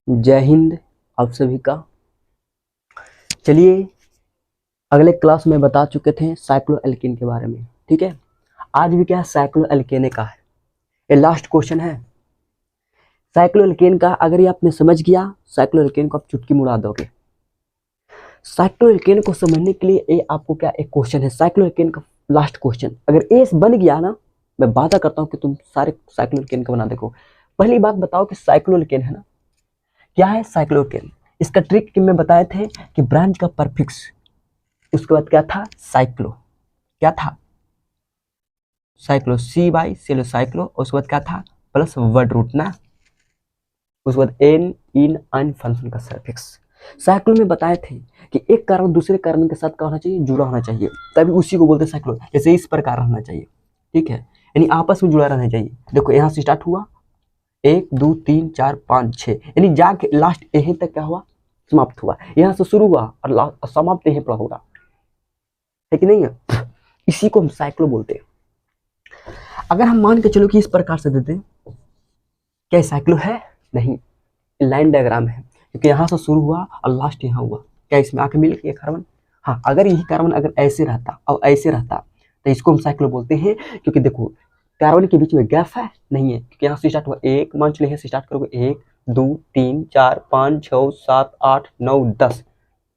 जय हिंद आप सभी का। चलिए, अगले क्लास में बता चुके थे साइक्लोएल्केन के बारे में। ठीक है, आज भी क्या साइक्लोएल्केन का है, ये लास्ट क्वेश्चन है। साइक्लोएल्केन का अगर ये आपने समझ गया, साइक्लोएल्केन को आप चुटकी मुड़ा दोगे। साइक्लोएल्केन को समझने के लिए ये आपको क्या एक क्वेश्चन है, साइक्लोएल्केन का लास्ट क्वेश्चन। अगर ये बन गया ना, मैं वादा करता हूँ कि तुम सारे साइक्लोएल्केन का बना देखो। पहली बात बताओ कि साइक्लोएल्केन है ना, क्या है साइक्लोएल्केन? इसका ट्रिक कि मैं बताए थे कि ब्रांच का परफिक्स, उसके बाद क्या था साइक्लो, क्या था साइक्लो, सी बाई सेलो साइक्लो, उसके बाद क्या था प्लस वर्ड रूट ना, उसके बाद एन इन अन फंक्शन का सफिक्स। साइक्लो में बताए थे कि एक कार्बन दूसरे कार्बन के साथ क्या होना चाहिए, जुड़ा होना चाहिए, तभी उसी को बोलते हैं साइक्लो। जैसे इस प्रकार रहना चाहिए, ठीक है, यानी आपस में जुड़ा रहना चाहिए। देखो यहाँ से स्टार्ट हुआ 1 2 3 4 5 6, यानी जाके लास्ट यहीं तक क्या हुआ, समाप्त हुआ। यहाँ से शुरू हुआ और समाप्त यहीं पर होगा, है कि नहीं है? इसी को हम साइक्लो बोलते हैं। अगर हम मान के चलो कि इस प्रकार से देते हैं, क्या साइक्लो है? नहीं, लाइन डायग्राम है, क्योंकि यहाँ से शुरू हुआ और लास्ट यहाँ हुआ। क्या इसमें आके मिल गया कार्बन? हाँ, अगर यही कार्बन अगर ऐसे रहता और ऐसे रहता तो इसको हम साइक्लो बोलते हैं। क्योंकि देखो कार्बन के बीच में गैप है नहीं है, क्योंकि यहाँ से स्टार्ट हुआ 1, मान चलिए से स्टार्ट करोगे 1 2 3 4 5 6 7 8 9 10,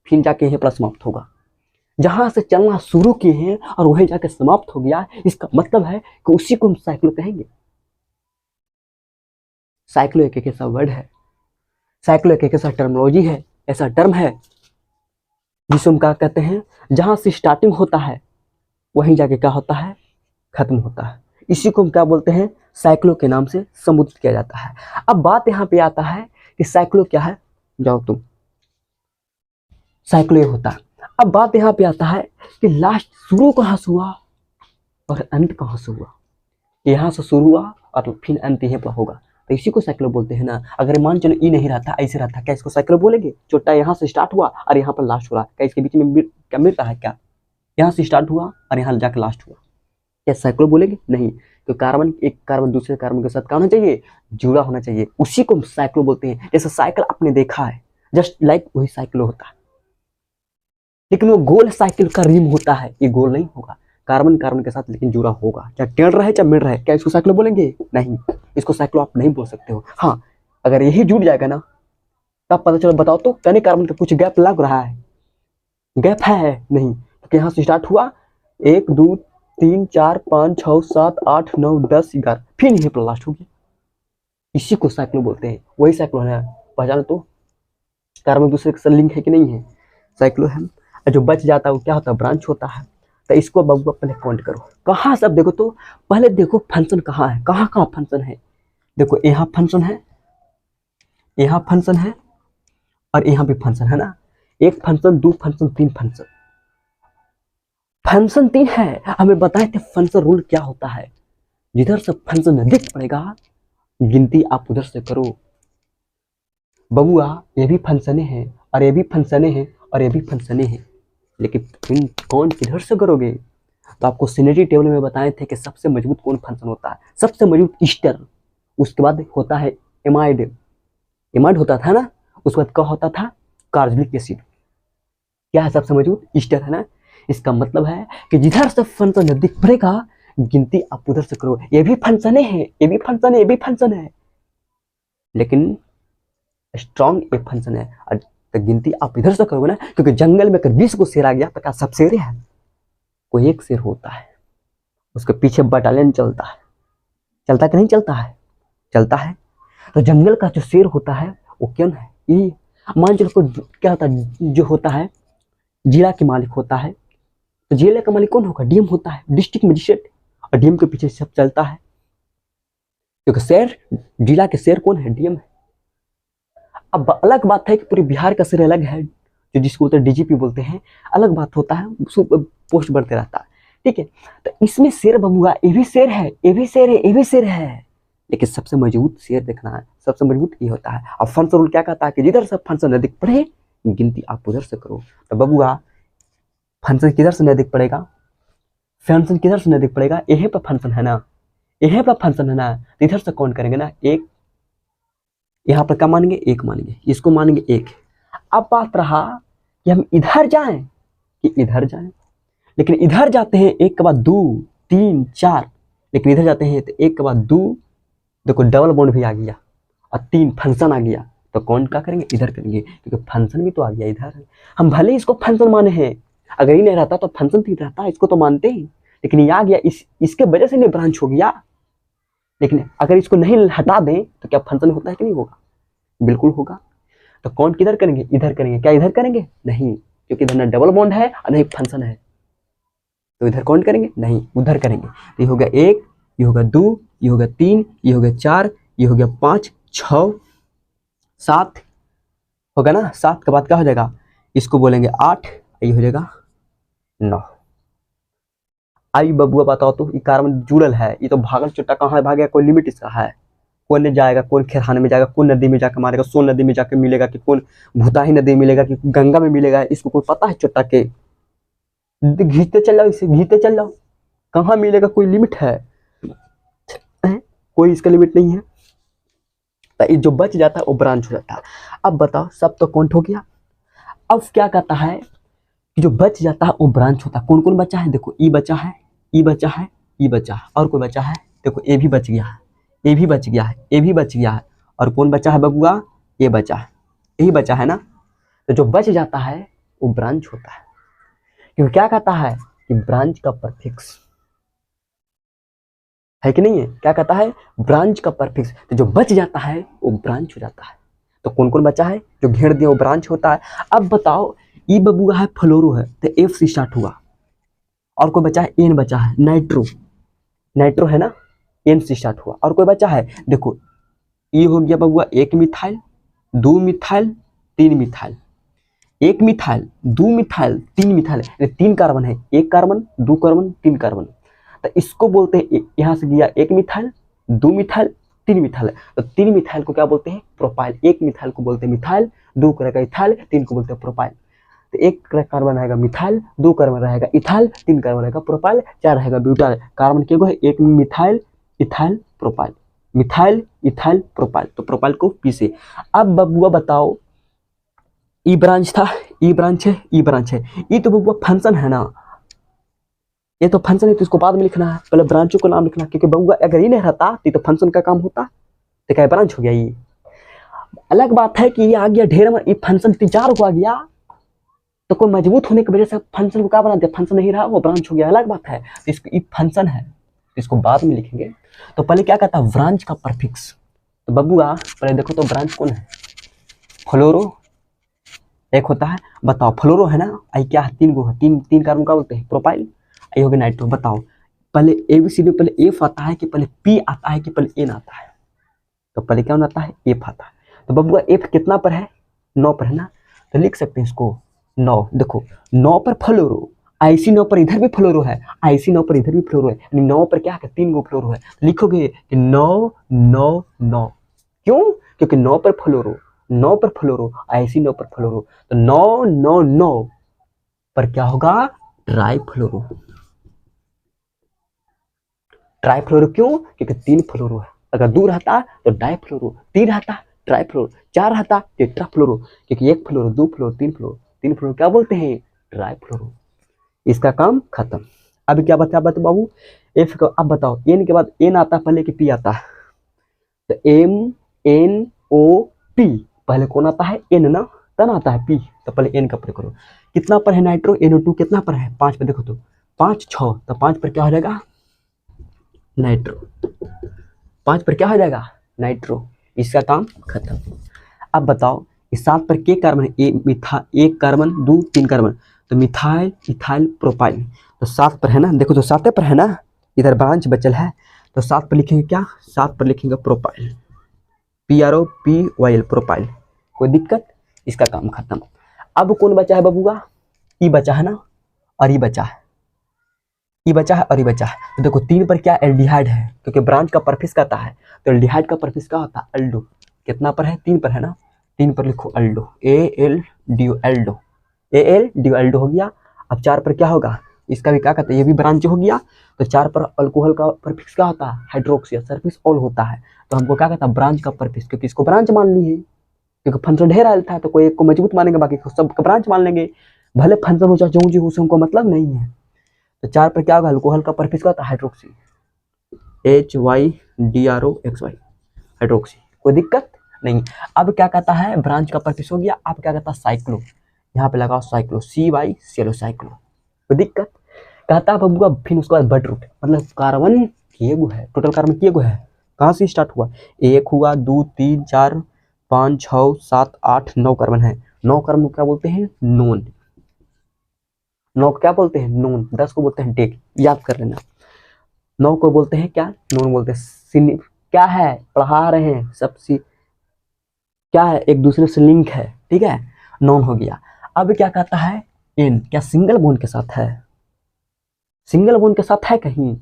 फिर जाके यहीं पर समाप्त होगा। जहां से चलना शुरू किए हैं और वहीं जाके समाप्त हो गया, इसका मतलब है कि उसी को हम साइक्लो कहेंगे। साइक्लो एक ऐसा वर्ड है, साइक्लो एक ऐसा टर्मिनोलॉजी है, ऐसा टर्म है जिसको हम क्या कहते हैं, जहां से स्टार्टिंग होता है वहीं जाके क्या होता है, खत्म होता है। इसी को हम क्या बोलते हैं, साइक्लो के नाम से संबोधित किया जाता है। अब बात यहाँ पे आता है कि साइक्लो क्या है, जाओ तुम, साइक्लो होता है। अब बात यहाँ पे आता है कि लास्ट शुरू कहाँ से हुआ और अंत कहाँ से हुआ। यहाँ से शुरू हुआ और फिर अंत यहीं पर होगा, तो इसी को साइक्लो बोलते हैं ना। अगर मान चलो ई नहीं रहता, ऐसे रहता, क्या इसको साइक्लो बोलेंगे? छोटा यहाँ से स्टार्ट हुआ और यहाँ पर लास्ट हो रहा, क्या इसके बीच में क्या मिलता है? क्या यहाँ से स्टार्ट हुआ और यहाँ जाकर लास्ट हुआ, क्या साइक्लो बोलेंगे? नहीं। तो कार्बन एक कार्बन दूसरे कार्बन के साथ क्या होना चाहिए, जुड़ा होना चाहिए, उसी को हम साइक्लो बोलते हैं। जैसे साइकिल आपने देखा है, जस्ट लाइक वही साइक्लो होता है, लेकिन वो गोल साइकिल का रिम होता है, ये गोल नहीं होगा। कार्बन कार्बन के साथ लेकिन जुड़ा होगा, चाहे टेढ़ रहे चाहे मिड रहे, क्या इसको साइक्लो बोलेंगे? नहीं, इसको साइक्लो आप नहीं बोल सकते हो। हाँ, अगर यही जुड़ जाएगा ना, तब पता चलो, बताओ तो यानी कार्बन का कुछ गैप लग रहा है, गैप है नहीं, क्योंकि यहाँ से स्टार्ट हुआ 1 2 3 4 5 6 7 8 9 10 11, फिर यहीं पर लास्ट होगी। इसी को साइक्लो बोलते हैं, वही साइक्लो है। पहचानो तो कार्बन दूसरे के साथ लिंक है कि नहीं है, साइक्लो है। जो बच जाता है वो क्या होता है, ब्रांच होता है। तो इसको बबुआ पहले काउंट करो, कहाँ से। अब देखो तो पहले देखो फंक्शन कहाँ है, कहाँ कहाँ फंक्शन है। देखो यहाँ फंक्शन है, यहाँ फंक्शन है और यहाँ भी फंक्शन है ना। एक फंक्शन, दो फंक्शन, तीन फंक्शन, फंक्शन 3 है। हमें बताए थे फंक्शन रूल क्या होता है, जिधर से फंक्शन नजदीक पड़ेगा गिनती आप उधर से करो। बबुआ ये भी फंक्शने हैं और ये भी फंक्शने हैं और ये भी फंक्शने हैं, लेकिन तुम कौन किधर से करोगे? तो आपको सिनर्जी टेबल में बताए थे कि सबसे मजबूत कौन फंक्शन होता है, सबसे मजबूत ईस्टर, उसके बाद होता है एमाइड, एमाइड होता था ना, उसके बाद क्या होता था, कार्बोनिक एसिड। क्या है सबसे मजबूत? ईस्टर है ना। इसका मतलब है कि जिधर से फंक्शन नजदीक पड़ेगा गिनती आप उधर से करो। ये भी फंक्शने हैं, ये भी फंक्शन है, ये भी फंक्शन है, लेकिन स्ट्रॉन्ग एक फंक्शन है, और तो गिनती आप इधर से करोगे ना, क्योंकि जंगल में अगर 20 को शेर आ गया तो क्या सब शेर है? कोई एक शेर होता है, उसके पीछे बटालियन चलता है, चलता कि नहीं चलता है? चलता है। तो जंगल का जो शेर होता है वो कौन है? ये मान चलो क्या होता है, जो होता है जिला के मालिक होता है, तो जिले का मालिक कौन होगा? डीएम होता है, डिस्ट्रिक्ट मजिस्ट्रेट, और डीएम के पीछे सब चलता है, क्योंकि शेर, जिला के शेर कौन है? डीएम है। अब अलग बात है कि पूरे बिहार का शेर अलग है, जो जिसको बोलते हैं डीजीपी बोलते हैं, अलग बात होता है, पोस्ट बढ़ते रहता है, ठीक है। तो इसमें शेर बबुआ, ये भी शेर है, ये भी शेर है, ये भी शेर है, लेकिन सबसे मजबूत शेर देखना है, सबसे मजबूत ये होता है। अब फंक्शन रूल क्या कहता है कि जिधर से फंक्शन नजदीक पड़े गिनती आप उधर से करो। तो बबुआ फंक्शन किधर से नजदीक पड़ेगा, फंक्शन किधर से नजदीक पड़ेगा, यहीं पर फंक्शन है ना, यहीं पर फंक्शन है ना, तो इधर से काउंट करेंगे ना, 1 यहाँ पर क्या मानेंगे, एक मानेंगे, इसको मानेंगे एक। अब बात रहा कि हम इधर जाएं कि इधर जाएं, लेकिन इधर जाते हैं एक के बाद दो तीन चार, लेकिन इधर जाते हैं तो एक के बाद दो, देखो डबल बॉन्ड भी आ गया और तीन फंक्शन आ गया, तो कौन क्या करेंगे, इधर करेंगे, क्योंकि फंक्शन भी तो आ गया इधर। हम भले ही इसको फंक्शन माने हैं, अगर ये नहीं रहता तो फंक्शन ठीक रहता, इसको तो मानते हैं, लेकिन ये आ गया, इसके वजह से नहीं ब्रांच हो गया। लेकिन अगर इसको नहीं हटा दें तो क्या फंक्शन होता है कि नहीं होगा, बिल्कुल होगा। तो कौन किधर करेंगे, इधर करेंगे। क्या इधर करेंगे, नहीं, क्योंकि इधर ना डबल बॉन्ड है और नहीं फंक्शन है, तो इधर कौन करेंगे, नहीं, उधर करेंगे। तो ये हो गया एक, ये हो गया दो, ये हो गया तीन, ये हो गया चार, ये हो गया पाँच, छः, सात होगा ना। सात के बाद क्या हो जाएगा, इसको बोलेंगे आठ, ये हो जाएगा नौ। आई बबुआ बताओ तो, ये कार्बन जुड़ल है, ये तो भागल चुट्टा कहाँ भागेगा, कोई लिमिट इसका है। कौन नहीं जाएगा, कौन खेरखाने में जाएगा, कौन नदी में जाकर मारेगा, सोन नदी में जाकर मिलेगा कि कौन भूताही नदी में मिलेगा कि गंगा में मिलेगा, इसको कोई पता है चुट्टा के। घींचते चल जाओ, इसे घींचते चल जाओ, कहाँ मिलेगा, कोई लिमिट है, कोई इसका लिमिट नहीं है। तो जो बच जाता है वो ब्रांच हो जाता है। अब बताओ, सब तो काउंट हो गया। अब क्या कहता है कि जो बच जाता है वो ब्रांच होता है। कौन कौन बचा है, देखो ई बचा है, ई बचा है, ई बचा है, और कोई बचा है, देखो ए भी बच गया है, ए भी बच गया है, ए भी बच गया है, और कौन बचा है बबुआ, ये बचा है, यही बचा है ना। तो जो बच जाता है वो ब्रांच होता है, क्योंकि क्या कहता है कि ब्रांच का परफिक्स है कि नहीं है, क्या कहता है, ब्रांच का परफिक्स। तो जो बच जाता है वो ब्रांच हो जाता है। तो कौन कौन बचा है, जो घेर दिया वो ब्रांच होता है। अब बताओ, ई बबुआ है, फ्लोरो है, तो एफ से स्टार्ट हुआ, और कोई बचा है, एन बचा है, नाइट्रो, नाइट्रो है ना, एन से स्टार्ट हुआ, और कोई बचा है, देखो ये हो गया बबुआ एक मिथाइल, दो मिथाइल, तीन मिथाइल, एक मिथाइल, दो मिथाइल, तीन मिथाइल, तीन कार्बन है, एक कार्बन, दो कार्बन, तीन कार्बन, तो इसको बोलते हैं, यहां से गया एक मिथाइल, दो मिथाइल, तीन मिथाइल, तो तीन मिथाइल को क्या बोलते हैं, प्रोपाइल। एक मिथाइल को बोलते हैं मिथाइल, दो रहेगा इथाइल, तीन को बोलते हैं प्रोपाइल। तो एक कार्बन रहेगा मिथाइल, दो कार्बन रहेगा इथाइल, तीन कार्बन रहेगा प्रोपाइल, चार रहेगा ब्यूटाइल। कार्बन के गो है, एक methyl, ethyl, propyl, methyl, ethyl, propyl, तो प्रोपाइल को पी से। अब बबुआ बताओ, ई ब्रांच था, ई ब्रांच है, ई ब्रांच है, ये तो बबुआ फंक्शन है ना, ये तो फंक्शन है, तो इसको बाद में लिखना है, पहले ब्रांचों को नाम लिखना, क्योंकि बबुआ अगर ये नहीं रहता तो फंक्शन का काम होता, तो क्या ब्रांच हो गया। ये अलग बात है कि ये आ गया ढेर में, ये फंक्शन तीन चार को आ गया, तो कोई मजबूत होने की वजह से फंक्शन को क्या बना दिया, फंक्शन नहीं रहा, वो ब्रांच हो गया, अलग बात है। तो इसको ये फंक्शन है, इसको बाद में लिखेंगे। तो पहले क्या कहता है, ब्रांच का परफिक्स। तो बबुआ पहले देखो तो ब्रांच कौन है, फ्लोरो एक होता है, बताओ फ्लोरो है ना, आई क्या है, तीन गो है, तीन तीन कार्बन का बोलते हैं प्रोपाइल, आई हो गया नाइट्रो। बताओ पहले एबीसीडी पहले एफ आता है कि पहले पी आता है कि पहले एन आता है, तो पहले क्या आता है, एफ आता है। तो बबुआ एफ कितना पर है, 9 पर है ना, तो लिख सकते हैं इसको 9। देखो 9 पर फ्लोरो, आईसी 9 पर इधर भी फ्लोरो है, आईसी 9 पर इधर भी फ्लोरो है, यानी 9 पर क्या है, 3 गो फ्लोरो है। लिखोगे कि 9 9 9, क्यों, क्योंकि 9 पर फ्लोरो, 9 पर फ्लोरो, आईसी 9 पर फ्लोरो, तो 9 9 9 पर क्या होगा, ट्राई फ्लोरो। ट्राई फ्लोरो क्यों, क्योंकि 3 फ्लोरो है, अगर 2 रहता तो डाई फ्लोरो, 3 रहता ट्राई फ्लोरो, 4 रहता टेट्रा फ्लोरो, क्योंकि 1 फ्लोरो, 2 फ्लोरो, 3 फ्लोरो, 3 फ्लोरो क्या बोलते हैं, ट्राई फ्लोरो। इसका काम खत्म। अब क्या बता बाबू, एफ का। अब बताओ एन के बाद एन आता पहले कि पी आता है, तो एम एन ओ पी, पहले कौन आता है, एन ना, तब आता है पी, तो पहले एन का प्रयोग करो। कितना पर है नाइट्रो, NO2 कितना पर है, 5 पर, देखो तो 5 6, तो 5 पर क्या हो जाएगा, नाइट्रो, 5 पर क्या हो जाएगा, नाइट्रो, इसका काम खत्म। अब बताओ इस 7 पर के कार्बन है, एक कार्बन, 2 3 कार्बन, तो मिथाइल, इथाइल, प्रोपाइल, तो 7 पर है ना, देखो तो 7 पर है ना, इधर ब्रांच बचल है, तो 7 पर लिखेंगे क्या, 7 पर लिखेंगे प्रोपाइल, PROPYL, प्रोपाइल, कोई दिक्कत, इसका काम खत्म। अब कौन बचा है बबुआ, ई बचा है ना, और ई बचा है, ई बचा है और ई बचा है। तो देखो 3 पर क्या, एल्डिहाइड है, क्योंकि ब्रांच का परफिक्स कहता है, तो एल्डिहाइड का परफिक्स क्या होता है, अल्डो। कितना पर है, 3 पर है ना, 3 पर लिखो अल्डो, ALDO, एल्डो, ALDO एल्डो हो गया। अब 4 पर क्या होगा, इसका भी क्या कहते हैं, ये भी ब्रांच हो गया। तो 4 पर अल्कोहल का परफिक्स क्या होता है, हाइड्रोक्सी, सरफेस ऑल होता है। तो हमको क्या कहता है, ब्रांच का परफिक्स, क्योंकि इसको ब्रांच मान ली है, क्योंकि फंक्शन ढेर रहता है तो कोई एक को मजबूत मानेंगे, बाकी को सब का ब्रांच मान लेंगे, भले फंक्शन हो चाहे जो जी उससे हमको मतलब नहीं है। तो 4 पर क्या होगा, अल्कोहल का परफिक्स क्या होता है, हाइड्रोक्सी, HYDROXY, हाइड्रोक्सी, कोई दिक्कत नहीं। अब क्या कहता है, ब्रांच का परफिक्स हो गया। अब क्या कहता है, साइक्लो, यहाँ पे लगाओ साइक्लो, CY साइक्लो, कोई दिक्कत। कहता है बबुआ फिर उसके बाद बट रूट, मतलब कार्बन किए गो है, टोटल कार्बन किए गो है, कहाँ से स्टार्ट हुआ, 1 हुआ, 2 3 4 5 6 7 8 9 कार्बन है। 9 कार्बन को क्या बोलते हैं, नोन। 9 को क्या बोलते हैं, नोन। 10 को बोलते हैं डेक, याद कर लेना। 9 को बोलते हैं क्या, नोन बोलते हैं। क्या है, पढ़ा रहे हैं सब क्या है, एक दूसरे से लिंक है, ठीक है, नॉन हो गया। अब क्या कहता है, एन, क्या सिंगल बॉन्ड के साथ है, सिंगल बॉन्ड के साथ है, कहीं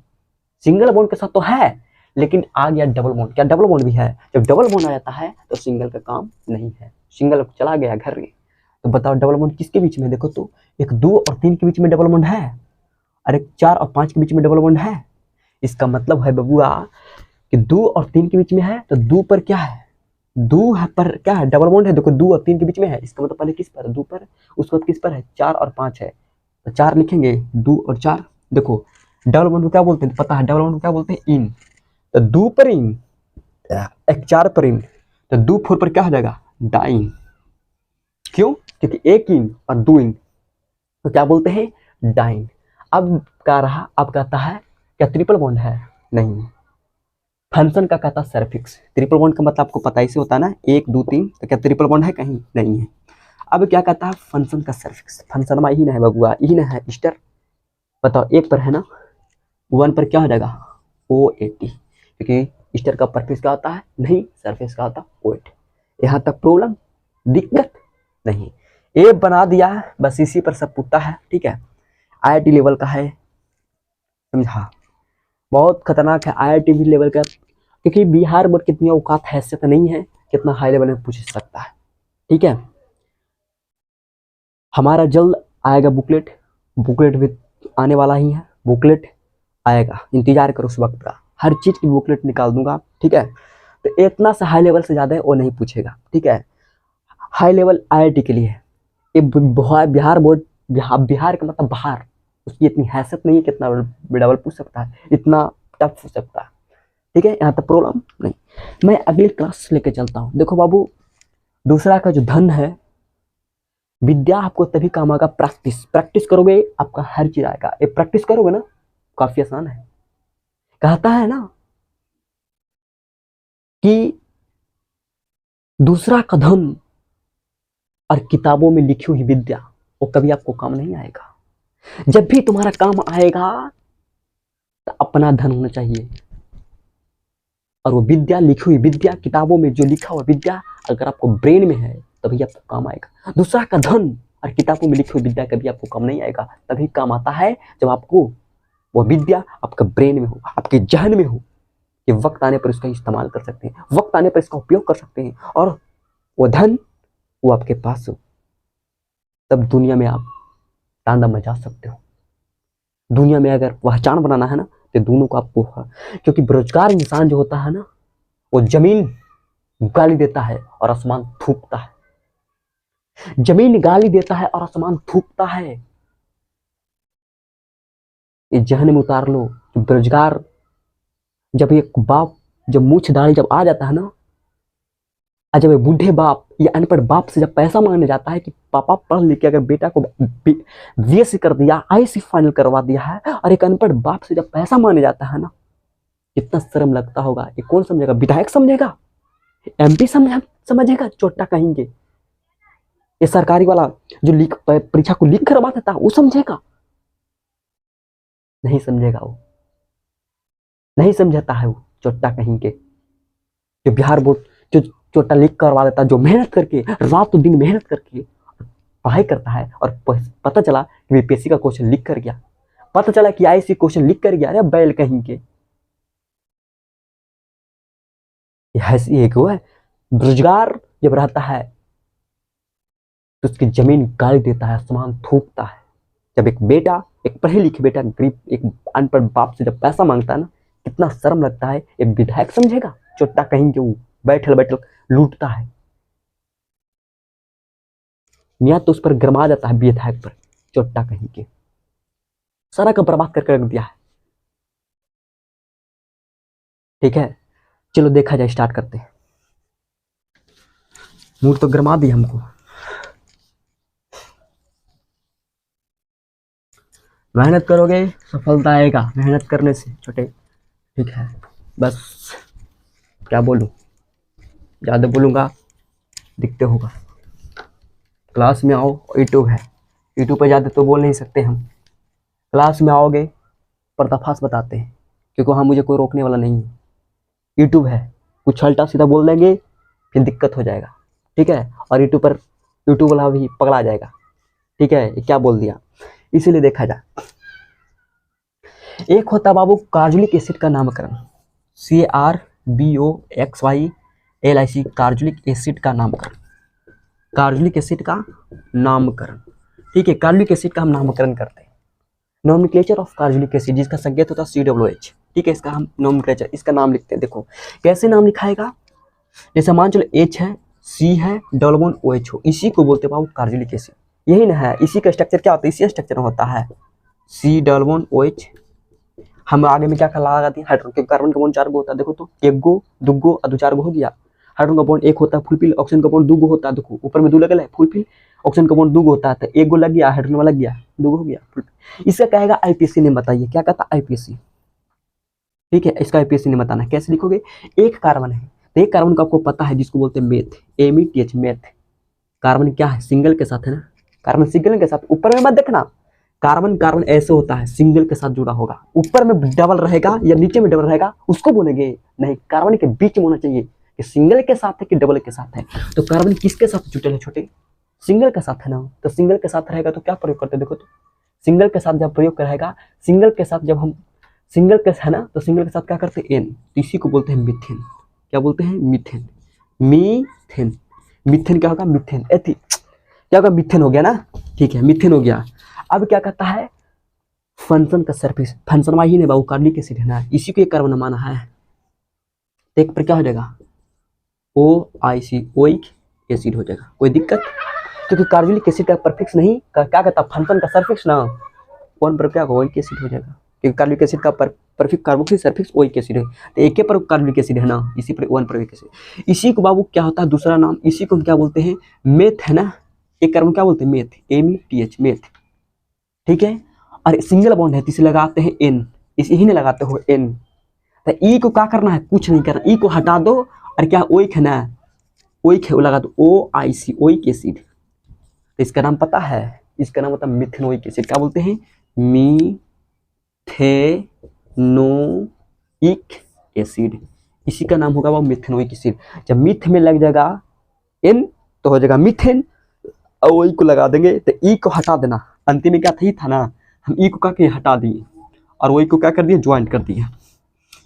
सिंगल बॉन्ड के साथ तो है, लेकिन आ गया डबल बॉन्ड, क्या डबल बॉन्ड भी है। जब डबल बॉन्ड आ जाता है तो सिंगल का काम नहीं है, सिंगल चला गया घर में। तो बताओ डबल बॉन्ड किसके बीच में, देखो तो एक 2 और 3 के बीच में डबल बॉन्ड है, और एक 4 और 5 के बीच में डबल बॉन्ड है। इसका मतलब है बबुआ कि 2 और 3 के बीच में है, तो 2 पर क्या है, 2 है पर क्या है, डबल बॉन्ड है। देखो 2 और 3 के बीच में है, इसका मतलब पहले किस पर, 2 पर, उसके बाद किस पर है, 4 और 5 है। तो 4 लिखेंगे, 2 और 4। देखो डबल बॉन्ड को क्या बोलते हैं, पता है डबल बॉन्ड को क्या बोलते हैं, इन। तो 2 पर इन, एक 4 पर इन, तो 2 4 पर क्या हो जाएगा, डाइन। क्यों, क्योंकि एक इन और 2 इन, तो क्या बोलते हैं, डाइन। अब क्या रहा, अब कहता है क्या ट्रिपल बॉन्ड है, नहीं। फंक्शन का कहता है सरफिक्स, ट्रिपल बॉन्ड का मतलब आपको पता ही से होता है ना, 1 2 3, तो क्या ट्रिपल बॉन्ड है, कहीं नहीं है। अब क्या कहता है, फंक्शन का सरफिक्स, फंक्शन में ही ना है बबुआ, ही ना है स्टर। बताओ 1 पर है ना, 1 पर क्या हो जाएगा, OAT, क्योंकि स्टर का परफिक्स क्या होता है, नहीं, सरफेस का होता है OAT। यहाँ तक प्रॉब्लम, दिक्कत नहीं, ए बना दिया है, बस इसी पर सब पूछता है, ठीक है। IIT लेवल का है, समझा, बहुत खतरनाक है IIT भी लेवल का, क्योंकि बिहार बोर्ड कितनी औकात हैसियत नहीं है, कितना हाई लेवल में पूछ सकता है, ठीक है। हमारा जल्द आएगा बुकलेट, बुकलेट भी आने वाला ही है, बुकलेट आएगा, इंतजार करो उस वक्त का, हर चीज की बुकलेट निकाल दूंगा, ठीक है। तो इतना सा हाई लेवल से ज्यादा है वो नहीं पूछेगा, ठीक है। हाई लेवल IIT के लिए ये बिहार बोर्ड, बिहार का मतलब बाहर, उसकी इतनी हैसियत नहीं है, कितना डबल पूछ सकता है, इतना टफ पूछ सकता है, ठीक है। यहाँ तक प्रॉब्लम नहीं। मैं अगली क्लास लेके चलता हूँ। देखो बाबू, दूसरा का जो धन है, विद्या आपको तभी काम आएगा, प्रैक्टिस, प्रैक्टिस करोगे आपका हर चीज आएगा, ये प्रैक्टिस करोगे ना, काफी आसान है। कहता है ना कि दूसरा का धन और किताबों में लिखी हुई विद्या, वो कभी आपको काम नहीं आएगा। जब भी तुम्हारा काम आएगा तो अपना धन होना चाहिए, और वो विद्या, लिखी हुई विद्या, किताबों में जो लिखा हुआ विद्या अगर आपको ब्रेन में है तभी आपको काम आएगा। दूसरा का धन और किताबों में लिखी हुई विद्या कभी आपको काम नहीं आएगा, तभी काम आता है जब आपको वो विद्या आपका ब्रेन में हो, आपके जहन में हो, कि वक्त आने पर इसका इस्तेमाल कर सकते हैं, वक्त आने पर इसका उपयोग कर सकते हैं, और वो धन वो आपके पास हो, तब दुनिया में आप तांडव मचा सकते हो। दुनिया में अगर पहचान बनाना है ना, तो दोनों को आपको, क्योंकि बेरोजगार इंसान जो होता है ना, वो जमीन गाली देता है और आसमान थूकता है, जमीन गाली देता है और आसमान थूकता है। ये जहन में उतार लो। बेरोजगार, जब एक बाप, जब मूछ दाढ़ी जब आ जाता है ना, और जब बूढ़े बाप या अनपढ़ बाप से जब पैसा मांगने जाता है कि पापा पढ़ लिख के अगर बेटा को BSc कर दिया, IC फाइनल करवा दिया है, और एक अनपढ़ बाप से जब पैसा मांगने जाता है ना, कितना शर्म लगता होगा। ये कौन समझेगा, विधायक समझेगा, MP समझेगा, चोटा कहेंगे, ये सरकारी वाला जो परीक्षा को लीक करवा देता है वो समझेगा, नहीं समझेगा, वो नहीं समझता है, वो चोटा कहेंगे। जो बिहार बोर्ड जो चोटा लीक करवा देता है, जो मेहनत करके रात दिन मेहनत करके पढ़ाई करता है, और पता चला कि BPSC का क्वेश्चन लीक कर गया, पता चला कि IC क्वेश्चन लीक कर गया, अरे बैल कहेंगे। एक वो है, बेरोजगार जब रहता है तो उसकी जमीन गाली देता है, आसमान थूकता है। जब एक बेटा एक पढ़े लिखे बेटा गरीब एक अनपढ़ बाप से जब पैसा मांगता है ना, कितना शर्म लगता है। एक विधायक समझेगा चोट्टा कहीं के, वो बैठल बैठल लूटता है। मियाँ तो उस पर गरमा जाता है, विधायक पर, चोट्टा कहीं के, सारा का बर्बाद करके रख दिया है। ठीक है, चलो देखा जाए, स्टार्ट करते हैं। मूड तो गरमा दिया हमको। मेहनत करोगे सफलता आएगा, मेहनत करने से छोटे। ठीक है, बस क्या बोलूं, ज़्यादा बोलूँगा दिखते होगा। क्लास में आओ, यूट्यूब है, यूट्यूब पर ज़्यादा तो बोल नहीं सकते हम। क्लास में आओगे पर्दाफाश बताते हैं, क्योंकि वहाँ मुझे कोई रोकने वाला नहीं है। यूट्यूब है, कुछ उल्टा सीधा बोल देंगे फिर दिक्कत हो जाएगा। ठीक है, और यूट्यूब पर यूट्यूब वाला भी पकड़ा जाएगा। ठीक है, ये क्या बोल दिया, इसीलिए देखा जाए। एक होता बाबू कार्बोलिक एसिड का नामकरण, CARBOXYLIC, कार्बोलिक एसिड का नामकरण, कार्बोलिक एसिड का नामकरण। ठीक है, कार्बोलिक एसिड का हम नामकरण करते हैं। नोमेनक्लेचर ऑफ कार्बोलिक एसिड, जिसका संकेत होता है COOH। ठीक है, इसका हम नोमेनक्लेचर, इसका नाम लिखते हैं। देखो कैसे नाम लिखाएगा, जैसे मान चलो H है, C है, डबल बॉन्ड OH हो, इसी को बोलते हैं बाबू कार्बोलिक एसिड। यही ना है, इसी का स्ट्रक्चर क्या होता है, इसी स्ट्रक्चर में होता है, C डबल बॉन्ड OH। हम आगे में क्या लगा दिए, हाइड्रोजन, क्योंकि कार्बन का बॉन्ड 4 गो होता है। देखो तो 1 गो 2 गो और 2 4 गो हो गया। हाइड्रोजन का बॉन्ड 1 होता है फुलफिल, ऑक्सीजन का बॉन्ड 2 गो होता है। देखो ऊपर में 2 लगल है फुलफिल, ऑक्सीजन का बॉन्ड 2 गो होता है, तो 1 गो लग गया, हाइड्रोजन वाला लग गया, 2 गो हो गया फुलफिल। इसका कहेगा आईपीएससी ने, बताइए क्या कहता है आईपीएससी। ठीक है, इसका आईपीएससी ने बताना है, कैसे लिखोगे। एक कार्बन है, तो एक कार्बन का आपको पता है जिसको बोलते हैं मेथ, METH, मेथ। कार्बन क्या है, सिंगल के साथ है ना, कार्बन सिंगल के साथ, ऊपर में मत देखना, कार्बन कार्बन ऐसे होता है, सिंगल के साथ जुड़ा होगा, ऊपर में डबल रहेगा या नीचे में डबल रहेगा उसको बोलेंगे, नहीं कार्बन के बीच में होना चाहिए कि सिंगल के साथ है कि डबल के साथ है। तो कार्बन किसके साथ जुटे है छोटे, सिंगल के साथ है ना, तो सिंगल के साथ रहेगा तो क्या प्रयोग करते हैं, देखो तो सिंगल के साथ जब प्रयोग रहेगा, सिंगल के साथ जब हम सिंगल के है ना, तो सिंगल के साथ क्या करते हैं N, तो इसी को बोलते हैं मीथेन। क्या बोलते हैं, मीथेन, मीथेन। मीथेन क्या होगा, मीथेन, एथी क्या होगा, मीथेन हो गया ना। ठीक है, मीथेन हो गया। अब क्या कहता है, फंक्शन का सरफेस, फंक्शन वाही ने बाबू कार्बनिक एसिड है ना, इसी को एक कार्बन माना है, तो एक पर क्या हो जाएगा, OIC, ओइक एसिड हो जाएगा। कोई दिक्कत, क्योंकि कार्बनिक एसिड का परफिक्स नहीं क्या कहता, फंक्शन का सरफिक्स ना, वन पर क्या होगा, ओइक एसिड हो जाएगा, क्योंकि कार्बनिक एसिड का परफिक्स कार्बोक्सिल सरफिक्स ओइक एसिड है, तो एक पर कार्बनिक एसिड है ना, इसी पर वन पर ओइक एसिड। इसी को बाबू क्या होता है दूसरा नाम, इसी को हम क्या बोलते हैं, मेथ है ना, एक कार्बन क्या बोलते हैं, मेथ, METH, मेथ। ठीक है, और सिंगल बॉन्ड है, इसे लगाते हैं N, इस यही ने लगाते हो N, तो E को क्या करना है, कुछ नहीं करना, E को हटा दो, और क्या ओइक है ना, ओइक है वो लगा दो, OIC, ओइक एसिड। तो इसका नाम पता है, इसका नाम होता है मिथेनोइक एसिड। क्या बोलते हैं, मिथेनोइक एसिड, इसी का नाम होगा वो मिथेनोइक एसिड। जब मिथ में लग जाएगा N तो हो जाएगा मीथेन, और ओई को लगा देंगे तो E को हटा देना, अंतिम में क्या था ना, हम E को क्या किए, हटा दिए, और ओई को क्या कर दिए, ज्वाइन कर दिए।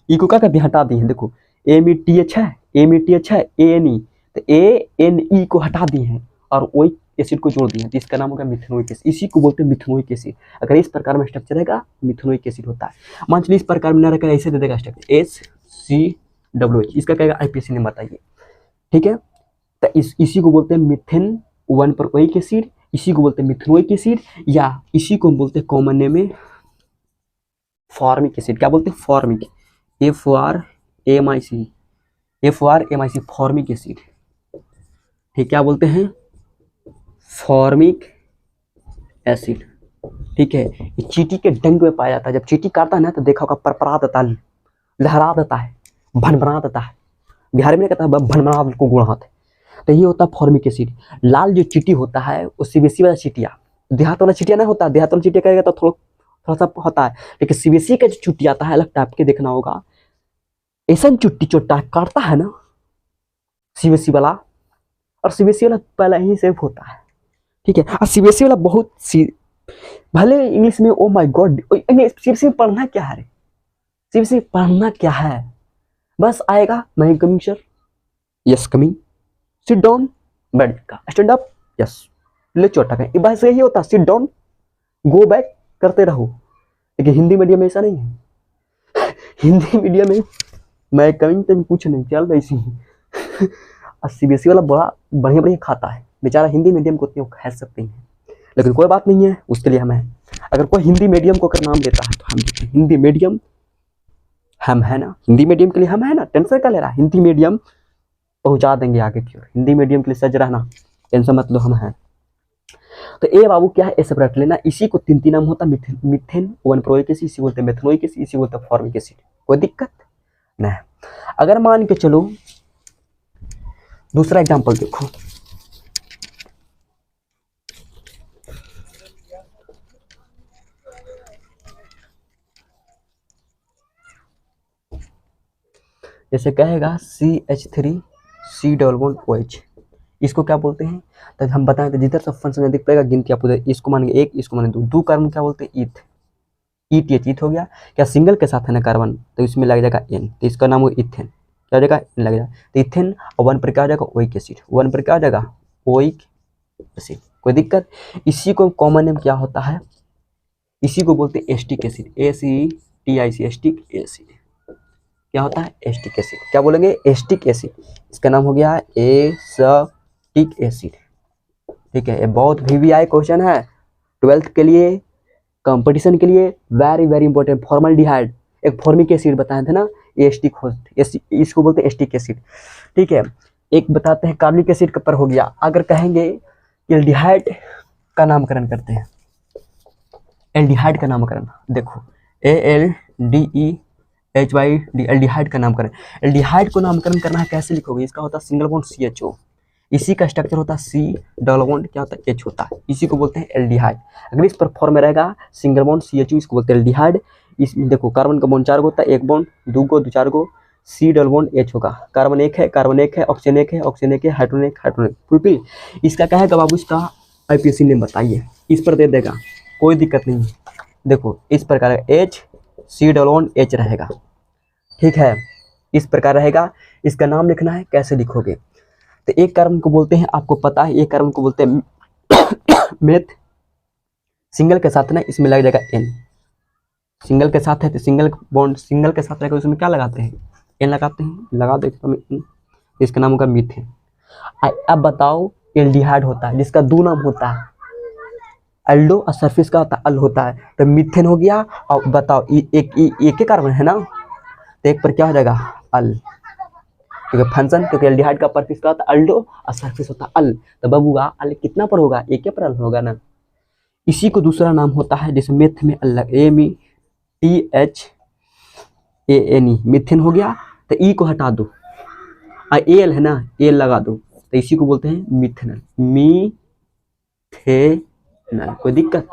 E को क्या कर दिए, हटा दिए। देखो METH है, METH है, ANE, तो ANE को हटा दिए हैं और ओइक एसिड को जोड़ दिए हैं, तो इसका नाम होगा मिथेनोइक एसिड। इसी को बोलते हैं मिथेनोइक एसिड। अगर इस प्रकार में स्ट्रक्चर रहेगा मिथेनोइक एसिड होता है। मान चलिए इस प्रकार में न रखकर ऐसे दे देगा स्ट्रक्चर HCOOH, इसका कहेगा आईपीएससी ने, बताइए। ठीक है, तो इसी को बोलते हैं मिथेन वन पर ओइक एसिड, इसी को बोलते हैं मिथेनोइक एसिड, या इसी को हम बोलते हैं कॉमन नेम में फॉर्मिक एसिड। क्या बोलते हैं, फॉर्मिक, FORMIC, फॉर्मिक एसिड। ठीक, क्या बोलते हैं, फॉर्मिक एसिड। ठीक है, ये चींटी के डंक में पाया जाता है। जब चींटी काटता है ना तो देखा होगा परपरा देता है, लहरा देता है, भनभना देता है, बिहार में कहता है भनभना को गुण हाथ, तो ये होता है फॉर्मिक एसिड। लाल जो चींटी होता है वो सीबीएसई वाला चींटिया, देहात वाला चींटिया नहीं होता, देहात वाला चींटिया करेगा तो थोड़ा सा होता है, लेकिन सीबीएसई का जो चुट्टी आता है, लगता है आपके देखना होगा ऐसा चुट्टी चोट्टा काटता है ना सीबीएसई वाला, और सीबीएसई वाला पहले ही सेफ होता है। ठीक है, और सीबीएसई वाला बहुत भले इंग्लिश में ओ माय गॉड, सीबीएसई में पढ़ना क्या है, सीबीएसई पढ़ना क्या है, बस आएगा मैं coming sir, yes coming, sit down, बैठ का, स्टैंड अप, यस, ले चोटा कहीं, बस यही होता, सिट डाउन, गो बैक, करते रहो। लेकिन हिंदी मीडियम में ऐसा नहीं है। हिंदी मीडियम में मैं कहीं कहीं कुछ नहीं चल रही सी और सीबीएसई वाला बड़ा बढ़िया बढ़िया खाता है बेचारा, हिंदी मीडियम को उतने खा सकते हैं। लेकिन कोई बात नहीं है, उसके लिए हम हैं। अगर कोई हिंदी मीडियम को अगर नाम देता है तो हम हिंदी मीडियम हम है ना, हिंदी मीडियम के लिए हम है ना, टेंशन क्या ले रहा है, हिंदी मीडियम पहुंचा देंगे आगे की ओर। हिंदी मीडियम के लिए सज रहना, टेंशन मत लो, हम हैं। तो ए बाबू क्या है, ए सब रट लेना। इसी को तीन तीन नाम होता है, मिथेन, 1-प्रोइक एसिड, इसी बोलते हैं मेथनोइक एसिड, इसी बोलते हैं फॉर्मिक एसिड। कोई दिक्कत नहीं। अगर मान के चलो दूसरा एग्जांपल देखो, जैसे कहेगा CH3C++OH, इसको क्या बोलते हैं, तो हम बताएं तो जिधर सब फंक्शन दिख पाएगा गिनती आप उधर, इसको मानेंगे एक, इसको मानेंगे दो कार्बन क्या बोलते हैं, ईथ। ईथ हो गया क्या, सिंगल के साथ है ना कार्बन, तो इसमें लग जाएगा N, तो इसका नाम हो इथेन, क्या हो जाएगा, N लग जाएगा। तो इथेन और 1 पर क्या हो जाएगा, ओइक एसिड, 1 पर क्या हो जाएगा, ओइक एसिड। कोई दिक्कत। इसी को कॉमन नेम क्या होता है, इसी को बोलते हैं acetic acid, ACTIC, acetic acid. क्या होता है, एस्टिक एसिड। क्या बोलेंगे, एस्टिक एसिड। इसका नाम हो गया एस्टिक एसिड। ठीक है, ये बहुत VVI क्वेश्चन है 12th के लिए, कंपटीशन के लिए वेरी वेरी इंपॉर्टेंट। फॉर्मल्डिहाइड एक फॉर्मिक एसिड बताए थे ना, एस्टिक इसको बोलते हैं एस्टिक एसिड। ठीक है, एक बताते हैं कार्बनिक एसिड का पर हो गया। अगर कहेंगे एल्डिहाइड का नामकरण करते हैं, एल्डिहाइड का नामकरण देखो, ALDEHYD, एल्डिहाइड का नामकरण। एल्डिहाइड को नामकरण करना है, कैसे लिखोगे, इसका होता है सिंगल बॉन्ड CHO, इसी का स्ट्रक्चर होता है C डबल बॉन्ड क्या होता है, H होता है, इसी को बोलते हैं एल्डिहाइड। अगर इस पर फॉर्म में रहेगा सिंगल बॉन्ड CHO, इसको बोलते हैं एल्डिहाइड। इसमें देखो कार्बन का बॉन्ड 4 गो होता है, एक बॉन्ड 2 गो 2 4 गो, C डबल बॉन्ड H होगा, कार्बन एक है, ऑक्सीजन एक है, ऑक्सीजन एक है, हाइड्रोजन एक, फुलफिल। इसका क्या है बाबू, इसका IPSC नेम बताइए, इस पर दे देगा, कोई दिक्कत नहीं। देखो इस प्रकार H C double bond H रहेगा। ठीक है, इस प्रकार रहेगा। इसका नाम लिखना है, कैसे लिखोगे, तो एक कार्बन को बोलते हैं, आपको पता है, एक कार्बन को बोलते हैं मेथ, सिंगल के साथ ना इसमें लग जाएगा N, सिंगल के साथ है तो सिंगल बॉन्ड सिंगल के साथ रहेगा, उसमें क्या लगाते हैं, N लगाते हैं, लगा दो N, इसका नाम होगा मीथेन। अब बताओ, एल्डिहाइड होता है जिसका 2 नाम होता है, अल्डो और सरफेस का होता है अल होता है, तो मीथेन हो गया। और बताओ एक ही कार्बन है ना, तो एक पर क्या हो जाएगा, अल, क्योंकि फंक्शन, क्योंकि एल्डिहाइड का परफिक्स का होता है अल्डो और सरफेस होता है अल, तो बबुआ अल कितना पर होगा, एक पर अल होगा ना। इसी को दूसरा नाम होता है, जैसे मेथ में अलग METHANE, मिथेन हो गया, तो ई को हटा दो, एल है ना, एल लगा दो, तो इसी को बोलते हैं मिथेनल, मीथेनल। कोई दिक्कत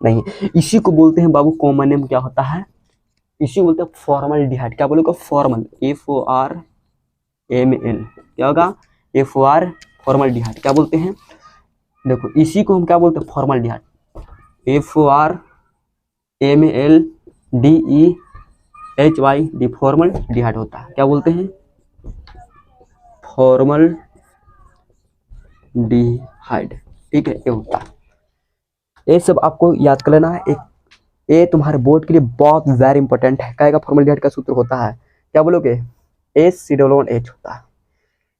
नहीं। इसी को बोलते हैं बाबू, कॉमन नेम क्या होता है, इसी को बोलते हैं फॉर्मल्डिहाइड। क्या बोलोगे, फॉर्मल, FORML, क्या होगा, FOR, फॉर्मल्डिहाइड। क्या बोलते हैं, देखो इसी को हम क्या बोलते हैं, फॉर्मल्डिहाइड, FORMALDEHYD, फॉर्मल्डिहाइड होता है। क्या बोलते हैं, फॉर्मल्डिहाइड। ठीक है, ये होता है। ये सब आपको याद कर लेना है। एक ये तुम्हारे बोर्ड के लिए बहुत वेरी इंपॉर्टेंट है। कहेगा फॉर्मल्डिहाइड का सूत्र होता है, क्या बोलोगे, HCOOH होता है,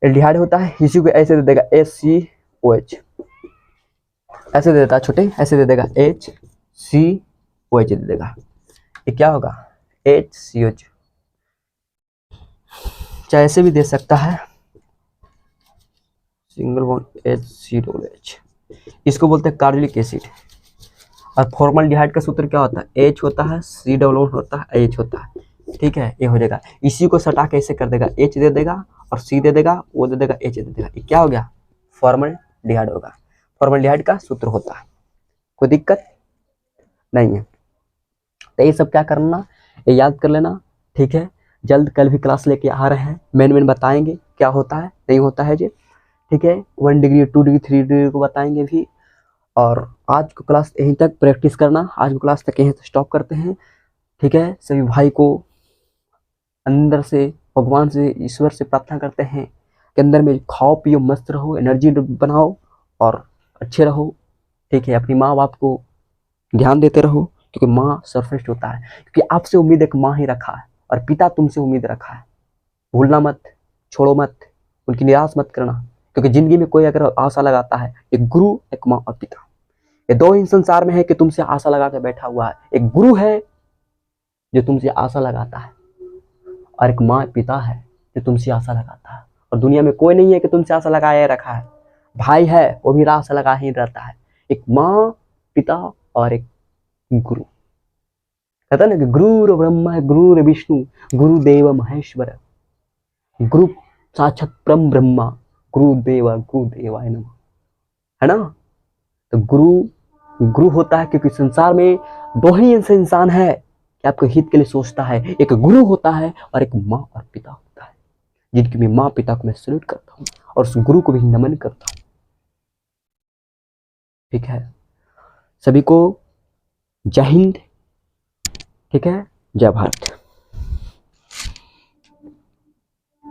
एल्डिहाइड होता है, इसी को ऐसे दे देगा HCOH, ऐसे दे देता है छोटे, ऐसे दे देगा HCOH दे देगा, ये क्या होगा, HCOH, चाहे ऐसे भी दे सकता है, सिंगल बॉन्ड HCOH, इसको बोलते हैं कार्बोनिक एसिड। और फॉर्मल्डिहाइड का सूत्र क्या होता है, H होता है, C डबल बॉन्ड होता है, H होता है। ठीक है, ये हो जाएगा। इसी को सटा के ऐसे कर देगा, H दे देगा और C दे देगा, O दे देगा, H दे देगा, ये क्या हो गया, फॉर्मल्डिहाइड होगा। फॉर्मल्डिहाइड का सूत्र होता है, कोई दिक्कत नहीं है। तो ये सब क्या करना, ये याद कर लेना। ठीक है, जल्द कल भी क्लास लेके आ रहे हैं, मेन बताएंगे क्या होता है नहीं होता है जी। ठीक है, 1 डिग्री 2 डिग्री 3 डिग्री को बताएंगे भी। और आज को क्लास यहीं तक प्रैक्टिस करना, आज को क्लास तक यहीं स्टॉप करते हैं। ठीक है, सभी भाई को अंदर से भगवान से, ईश्वर से प्रार्थना करते हैं कि अंदर में खाओ पियो मस्त रहो, एनर्जी बनाओ और अच्छे रहो। ठीक है, अपनी माँ बाप को ध्यान देते रहो, क्योंकि माँ सर्वश्रेष्ठ होता है, क्योंकि आपसे उम्मीद एक माँ ही रखा है और पिता तुमसे उम्मीद रखा है। भूलना मत, छोड़ो मत, उनकी निराश मत करना, क्योंकि जिंदगी में कोई अगर आशा लगाता है, एक गुरु, एक माँ और पिता, ये दो ही संसार में है कि तुमसे आशा लगा के बैठा हुआ है। एक गुरु है जो तुमसे आशा लगाता है और एक माँ पिता है जो तुमसे आशा लगाता है। और दुनिया में कोई नहीं है कि तुमसे आशा लगाए रखा है। भाई है वो भी आशा लगा ही रहता है। एक माँ, पिता और एक गुरु। कहता ना कि गुरु ब्रह्मा, गुरु विष्णु, गुरुदेव महेश्वर, गुरु साक्षात परम ब्रह्मा, गुरुदेवाय नमः, है ना। तो गुरु होता है क्योंकि संसार में दो ही ऐसे इंसान है कि आपके हित के लिए सोचता है। एक गुरु होता है और एक माँ और पिता होता है, जिनकी भी माँ पिता को मैं सैल्यूट करता हूँ और उस गुरु को भी नमन करता हूँ। ठीक है, सभी को जय हिंद। ठीक है, जय भारत।